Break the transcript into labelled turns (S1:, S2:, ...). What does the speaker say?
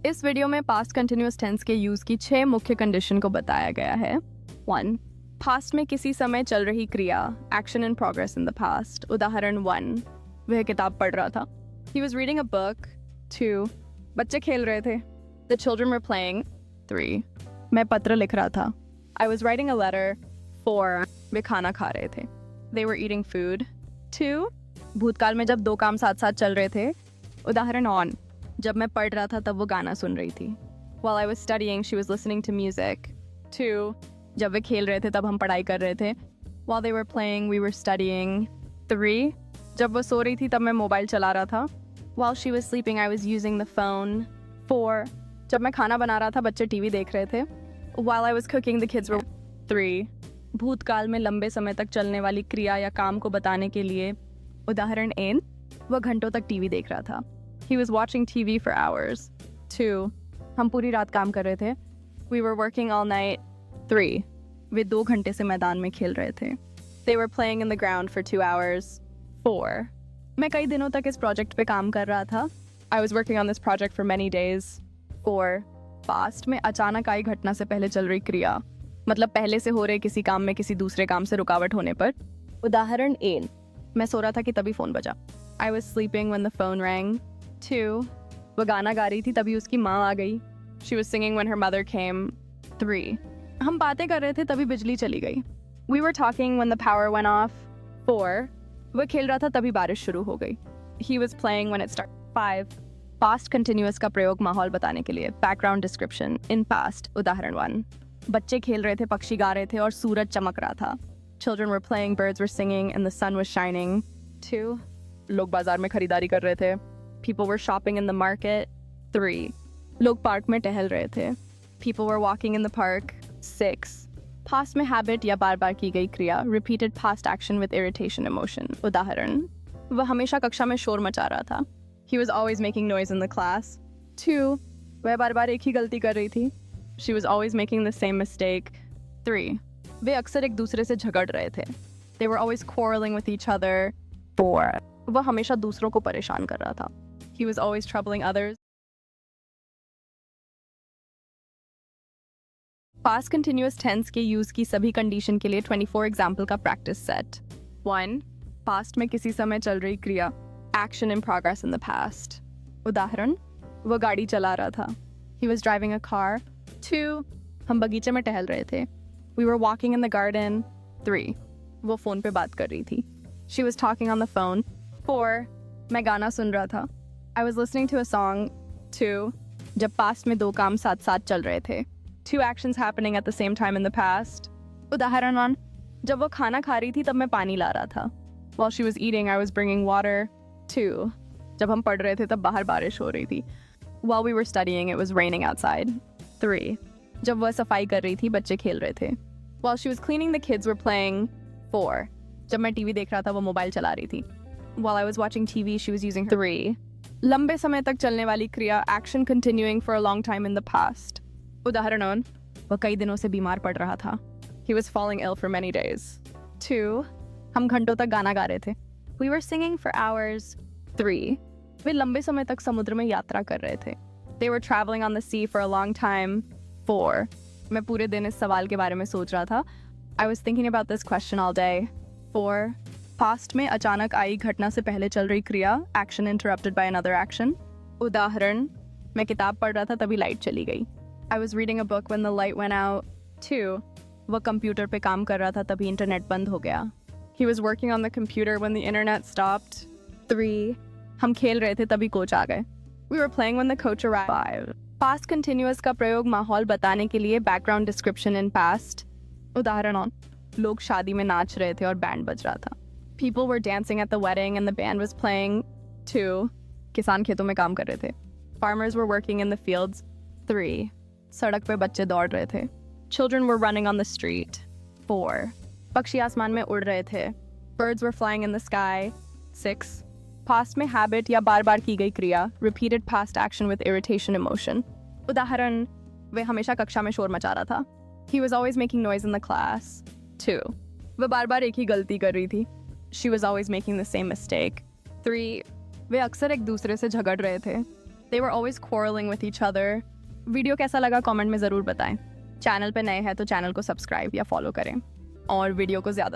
S1: इस वीडियो में past continuous tense के यूज की 6 मुख्य कंडीशन को बताया गया है। 1. पास्ट में किसी समय चल रही क्रिया, action in progress in the past. उदाहरण 1, वह किताब पढ़ रहा था। He was reading a book. 2. बच्चे खेल रहे थे। The children were playing. 3. मैं पत्र लिख रहा था। I was writing a letter. 4. वे खाना खा रहे थे। They were eating food. 2. भूतकाल में जब दो काम साथ साथ चल रहे थे। उदाहरण 1, जब मैं पढ़ रहा था तब वो गाना सुन रही थी। While I was studying, she was listening to music. 2. जब वे खेल रहे थे तब हम पढ़ाई कर रहे थे। While they were playing, we were studying. 3. जब वो सो रही थी तब मैं मोबाइल चला रहा था। While she was sleeping, I was using the phone. 4. जब मैं खाना बना रहा था बच्चे टीवी देख रहे थे। While I was cooking, the kids were. 3. भूतकाल में लंबे समय तक चलने वाली क्रिया या काम को बताने के लिए। उदाहरण 1, वह घंटों तक टीवी देख रहा था। He was watching TV for hours. 2. हम पूरी रात काम कर रहे थे। We were working all night. 3. वे 2 घंटे से मैदान में खेल रहे थे। They were playing in the ground for 2 hours. 4. मैं कई दिनों तक इस प्रोजेक्ट पे काम कर रहा था। I was working on this project for many days. 4. Past में अचानक आई घटना से पहले चल रही क्रिया, मतलब पहले से हो रहे किसी काम में किसी दूसरे काम से रुकावट होने पर। उदाहरण 1, मैं सो रहा था कि तभी फोन बजा। I was sleeping when the phone rang. 2. वो गाना गा रही थी तभी उसकी माँ आ गई। She was singing when her mother came. 3. हम बातें कर रहे थे तभी बिजली चली गई। We were talking when the power went off. 4. वो खेल रहा था तभी बारिश शुरू हो गई। He was playing when it started. 5. Past continuous का प्रयोग माहौल बताने के लिए। Background description in past. उदाहरण 1, बच्चे खेल रहे थे, पक्षी गा रहे थे और सूरज चमक रहा था। Children were playing, birds were singing, and the sun was shining. 2. लोग बाजार में खरीदारी कर रहे थे। People were shopping in the market. 3. लोग पार्क में टहल रहे थे। People were walking in the park. 6. Past में हैबिट या बार बार की गई क्रिया, repeated past action with irritation emotion। उदाहरण, वह हमेशा कक्षा में शोर मचा रहा था। He was always making noise in the class. 2. वह बार बार एक ही गलती कर रही थी। She was always making the same mistake. 3. वे अक्सर एक दूसरे से झगड़ रहे थे। They were always quarreling with each other. 4. वह हमेशा दूसरों को परेशान कर रहा था। He was always troubling others. Past continuous tense के यूज की सभी कंडीशन के लिए 24 एग्जाम्पल का प्रैक्टिस सेट। 1. पास्ट में किसी समय चल रही क्रिया, action in progress in the past. उदाहरण, वो गाड़ी चला रहा था। He was driving a car. 2. हम बगीचे में टहल रहे थे। We were walking in the garden. 3. वो फोन पे बात कर रही थी। She was talking on the phone. 4. मैं गाना सुन रहा था। I was listening to a song. 2. जब पास्ट में दो काम साथ साथ चल रहे थे। 2 actions happening at the same time in the past. उदाहरण 1, जब वो खाना खा रही थी तब मैं पानी ला रहा था। While she was eating, I was bringing water. 2. जब हम पढ़ रहे थे तब बाहर बारिश हो रही थी। While we were studying, it was raining outside. 3. जब वह सफाई कर रही थी बच्चे खेल रहे थे। While she was cleaning, the kids were playing. 4. जब मैं टीवी देख रहा था वो मोबाइल चला रही थी। While I was watching TV, she was using her. 3. लंबे समय तक चलने वाली क्रिया, action continuing for a long time in the past. उदाहरण 1, वह कई दिनों से बीमार पड़ रहा था। He was falling ill for many days. 2. हम घंटों तक गाना गा रहे थे। We were singing for hours. 3. वे लंबे समय तक समुद्र में यात्रा कर रहे थे। They were traveling on the sea for a long time. 4. मैं पूरे दिन इस सवाल के बारे में सोच रहा था। I was thinking about this question all day. 4. Past में अचानक आई घटना से पहले चल रही क्रिया, action interrupted by another action. उदाहरण, मैं किताब पढ़ रहा था तभी लाइट चली गई। I was reading a book when the light went out. 2. वह कंप्यूटर पे काम कर रहा था तभी इंटरनेट बंद हो गया। He was working on the computer when the internet stopped. 3. हम खेल रहे थे तभी कोच आ गए। We were playing when the coach arrived. Past continuous का प्रयोग माहौल बताने के लिए। Background description in past. उदाहरण 1, लोग शादी में नाच रहे थे और बैंड बज रहा था। People were dancing at the wedding and the band was playing. 2. किसान खेतों में काम कर रहे थे। Farmers were working in the fields. 3. सड़क पे बच्चे दौड़ रहे थे। Children were running on the street. 4. पक्षी आसमान में उड़ रहे थे। Birds were flying in the sky. 6. Past में हैबिट या बार बार की गई क्रिया, repeated past action with irritation emotion। उदाहरण, वे हमेशा कक्षा में शोर मचा रहा था। He was always making noise in the class. 2. वह बार बार एक ही गलती कर रही थी। She was always making the same mistake. 3. वे अक्सर एक दूसरे से झगड़ रहे थे। They were always quarreling with each other. Video कैसा लगा कमेंट में ज़रूर बताएं. चैनल पे नए हैं तो चैनल को सब्सक्राइब या फॉलो करें और वीडियो को ज़्यादा